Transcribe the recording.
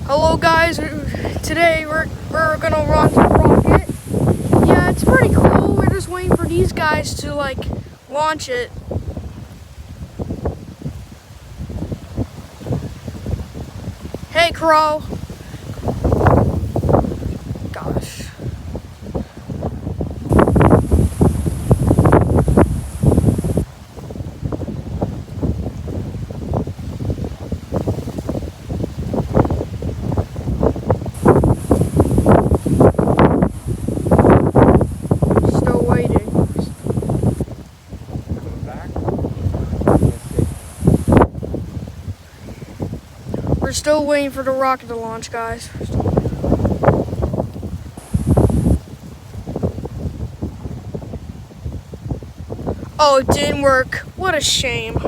Hello guys, today we're gonna launch a rocket. Yeah, it's pretty cool. We're just waiting for these guys to launch it. Hey Crow. Gosh. Still waiting. We're still waiting for the rocket to launch, guys. Oh, it didn't work. What a shame.